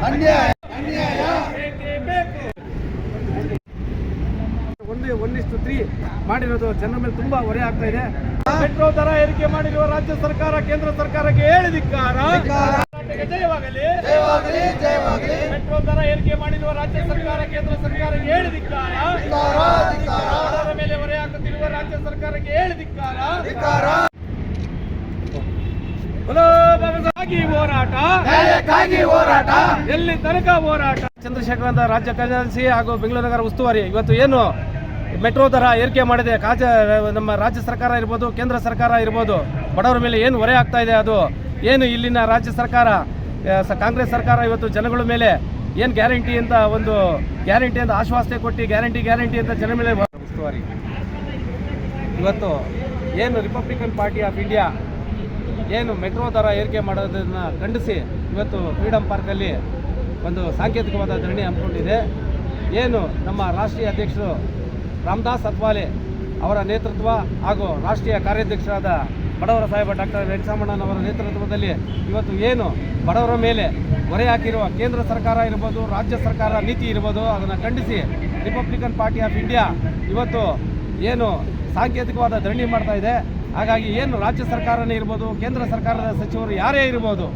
ಅನ್ಯಾಯ 1:3 ಮಾಡಿರೋದು ಜನರ ಮೇಲೆ ತುಂಬಾ ಹೊರೆ ಆಗ್ತಾ ಇದೆ. ಮೆಟ್ರೋ ದರ ಏರಿಕೆ ಮಾಡಿರುವ ರಾಜ್ಯ ಸರ್ಕಾರ ಕೇಂದ್ರ ಸರ್ಕಾರಕ್ಕೆ ಹೇಳಿ ಧಿಕ್ಕಾರ. ಜಯವಾಗಲಿ. ಮೆಟ್ರೋ ದರ ಏರಿಕೆ ಮಾಡಿರುವ ರಾಜ್ಯ ಸರ್ಕಾರ ಕೇಂದ್ರ ಸರ್ಕಾರಕ್ಕೆ ಹೇಳಿ ಧಿಕ್ಕಾರ. ಅದರ ಮೇಲೆ ಹೊರೆ ಹಾಕುತ್ತಿರುವ ರಾಜ್ಯ ಸರ್ಕಾರಕ್ಕೆ ಹೇಳಿ ಧಿಕ್ಕಾರ. ಹೋರಾಟ ಎಲ್ಲಿ ತನಕ ಹೋರಾಟ. ಚಂದ್ರಶೇಖರ್ ಅಂತ ರಾಜ್ಯ ಕಾರ್ಯದರ್ಶಿ ಹಾಗೂ ಬೆಂಗಳೂರು ನಗರ ಉಸ್ತುವಾರಿ ಇವತ್ತು ಏನು ಮೆಟ್ರೋ ದರ ಏರಿಕೆ ಮಾಡಿದೆ, ನಮ್ಮ ರಾಜ್ಯ ಸರ್ಕಾರ ಇರ್ಬೋದು ಕೇಂದ್ರ ಸರ್ಕಾರ ಇರ್ಬೋದು, ಬಡವರ ಮೇಲೆ ಏನು ಹೊರೆ ಆಗ್ತಾ ಇದೆ, ಅದು ಏನು ಇಲ್ಲಿನ ರಾಜ್ಯ ಸರ್ಕಾರ ಕಾಂಗ್ರೆಸ್ ಸರ್ಕಾರ ಇವತ್ತು ಜನಗಳ ಮೇಲೆ ಏನು ಗ್ಯಾರಂಟಿ ಅಂತ ಆಶ್ವಾಸನೆ ಕೊಟ್ಟು ಗ್ಯಾರಂಟಿ ಅಂತ ಜನರ ಮೇಲೆ ಉಸ್ತುವಾರಿ. ಇವತ್ತು ಏನು ರಿಪಬ್ಲಿಕನ್ ಪಾರ್ಟಿ ಆಫ್ ಇಂಡಿಯಾ ಏನು ಮೆಟ್ರೋ ದರ ಏರಿಕೆ ಮಾಡೋದನ್ನು ಖಂಡಿಸಿ ಇವತ್ತು ಫ್ರೀಡಮ್ ಪಾರ್ಕಲ್ಲಿ ಒಂದು ಸಾಂಕೇತಿಕವಾದ ಧರಣಿ ಹಮ್ಮಿಕೊಂಡಿದೆ. ಏನು ನಮ್ಮ ರಾಷ್ಟ್ರೀಯ ಅಧ್ಯಕ್ಷರು ರಾಮದಾಸ್ ಅತ್ವಾಲೆ ಅವರ ನೇತೃತ್ವ ಹಾಗೂ ರಾಷ್ಟ್ರೀಯ ಕಾರ್ಯಾಧ್ಯಕ್ಷರಾದ ಬಡವರ ಸಾಹೇಬ ಡಾಕ್ಟರ್ ವೆಂಕಟರಮಣನವರ ನೇತೃತ್ವದಲ್ಲಿ ಇವತ್ತು ಏನು ಬಡವರ ಮೇಲೆ ಹೊರೆ ಹಾಕಿರುವ ಕೇಂದ್ರ ಸರ್ಕಾರ ಇರ್ಬೋದು, ರಾಜ್ಯ ಸರ್ಕಾರ ನೀತಿ ಇರ್ಬೋದು, ಅದನ್ನು ಖಂಡಿಸಿ ರಿಪಬ್ಲಿಕನ್ ಪಾರ್ಟಿ ಆಫ್ ಇಂಡಿಯಾ ಇವತ್ತು ಏನು ಸಾಂಕೇತಿಕವಾದ ಧರಣಿ ಮಾಡ್ತಾ ಇದೆ. ಹಾಗಾಗಿ ಏನು ರಾಜ್ಯ ಸರ್ಕಾರನೇ ಇರ್ಬೋದು, ಕೇಂದ್ರ ಸರ್ಕಾರದ ಸಚಿವರು ಯಾರೇ ಇರ್ಬೋದು,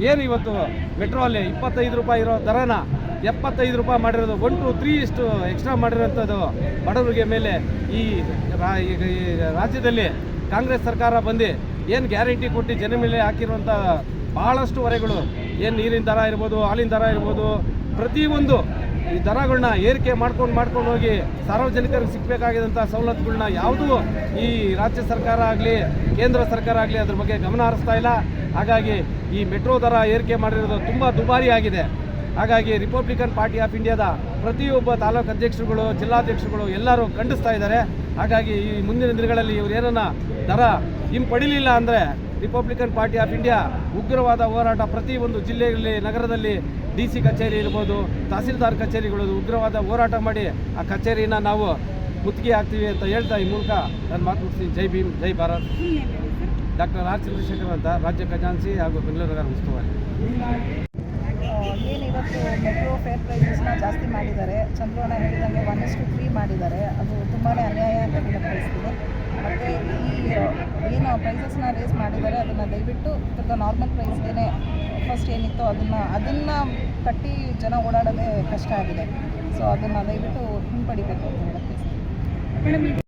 ಏನು ಇವತ್ತು ಮೆಟ್ರೋ ಅಲ್ಲಿ 25 ರೂಪಾಯಿ ಇರೋ ದರನ 75 ರೂಪಾಯಿ ಮಾಡಿರೋದು 1 to 3 ಇಷ್ಟು ಎಕ್ಸ್ಟ್ರಾ ಮಾಡಿರೋಂಥದ್ದು ಬಡವರಿಗೆ ಮೇಲೆ ಈ ರಾಜ್ಯದಲ್ಲಿ ಕಾಂಗ್ರೆಸ್ ಸರ್ಕಾರ ಬಂದು ಏನು ಗ್ಯಾರಂಟಿ ಕೊಟ್ಟು ಜನ ಮೇಲೆ ಹಾಕಿರುವಂಥ ಭಾಳಷ್ಟು ಹೊರೆಗಳು, ಏನು ನೀರಿನ ದರ ಇರ್ಬೋದು, ಹಾಲಿನ ದರ ಇರ್ಬೋದು, ಪ್ರತಿಯೊಂದು ಈ ದರಗಳನ್ನ ಏರಿಕೆ ಮಾಡ್ಕೊಂಡು ಹೋಗಿ ಸಾರ್ವಜನಿಕರಿಗೆ ಸಿಗಬೇಕಾಗಿದ್ದಂಥ ಸವಲತ್ತುಗಳನ್ನ ಯಾವುದೂ ಈ ರಾಜ್ಯ ಸರ್ಕಾರ ಆಗಲಿ ಕೇಂದ್ರ ಸರ್ಕಾರ ಆಗಲಿ ಅದ್ರ ಬಗ್ಗೆ ಗಮನ ಹರಿಸ್ತಾ ಇಲ್ಲ. ಹಾಗಾಗಿ ಈ ಮೆಟ್ರೋ ದರ ಏರಿಕೆ ಮಾಡಿರೋದು ತುಂಬ ದುಬಾರಿ ಆಗಿದೆ. ಹಾಗಾಗಿ ರಿಪಬ್ಲಿಕನ್ ಪಾರ್ಟಿ ಆಫ್ ಇಂಡಿಯಾದ ಪ್ರತಿಯೊಬ್ಬ ತಾಲೂಕು ಅಧ್ಯಕ್ಷರುಗಳು, ಜಿಲ್ಲಾಧ್ಯಕ್ಷರುಗಳು ಎಲ್ಲರೂ ಖಂಡಿಸ್ತಾ ಇದ್ದಾರೆ. ಹಾಗಾಗಿ ಈ ಮುಂದಿನ ದಿನಗಳಲ್ಲಿ ಇವರು ಏನನ್ನ ದರ ಹಿಂಪಡಿಲಿಲ್ಲ ಅಂದರೆ ರಿಪಬ್ಲಿಕನ್ ಪಾರ್ಟಿ ಆಫ್ ಇಂಡಿಯಾ ಉಗ್ರವಾದ ಹೋರಾಟ ಪ್ರತಿಯೊಂದು ಜಿಲ್ಲೆಯಲ್ಲಿ, ನಗರದಲ್ಲಿ DC ಕಚೇರಿ ಇರ್ಬೋದು, ತಹಸೀಲ್ದಾರ್ ಕಚೇರಿಗಳು ಉಗ್ರವಾದ ಹೋರಾಟ ಮಾಡಿ ಆ ಕಚೇರಿನ ನಾವು ಮುತ್ತಿಗೆ ಹಾಕ್ತೀವಿ ಅಂತ ಹೇಳ್ತಾ ಈ ಮೂಲಕ ನಾನು ಮಾತು ಮುಗಿಸ್ತೀನಿ. ಜೈ ಭೀಮ್, ಜೈ ಭಾರತ್. ಡಾಕ್ಟರ್ ಆರ್ ಚಂದ್ರಶೇಖರ್ ಅಂತ ರಾಜ್ಯ ಖಜಾನ್ಸಿ ಹಾಗೂ ಬೆಂಗಳೂರು ನಗರ ಉಸ್ತುವಾರಿ. ಏನು ಇವತ್ತು ಮೆಟ್ರೋ ಫೇರ್ ಪ್ರೈಸಸ್ನ ಜಾಸ್ತಿ ಮಾಡಿದ್ದಾರೆ, ಚಂದ್ರವನ ಹೇಳಿದಂಗೆ 1:3 ಮಾಡಿದ್ದಾರೆ. ಅದು ತುಂಬಾ ಅನ್ಯಾಯ ಅಂತ ಬಯಸ್ತಿದೆ. ಮತ್ತು ಈ ಏನು ಪ್ರೈಸಸ್ನ ರೇಸ್ ಮಾಡಿದ್ದಾರೆ ಅದನ್ನು ದಯವಿಟ್ಟು ನಾರ್ಮಲ್ ಪ್ರೈಸ್ಗೆ ಫಸ್ಟ್ ಏನಿತ್ತು ಅದನ್ನು ಕಟ್ಟಿ ಜನ ಓಡಾಡೋದೇ ಕಷ್ಟ ಆಗಿದೆ. ಸೊ ಅದನ್ನು ದಯವಿಟ್ಟು ಹಿಂಪಡಿಬೇಕು ಅಂತ ಹೇಳಕ್ಕೆ.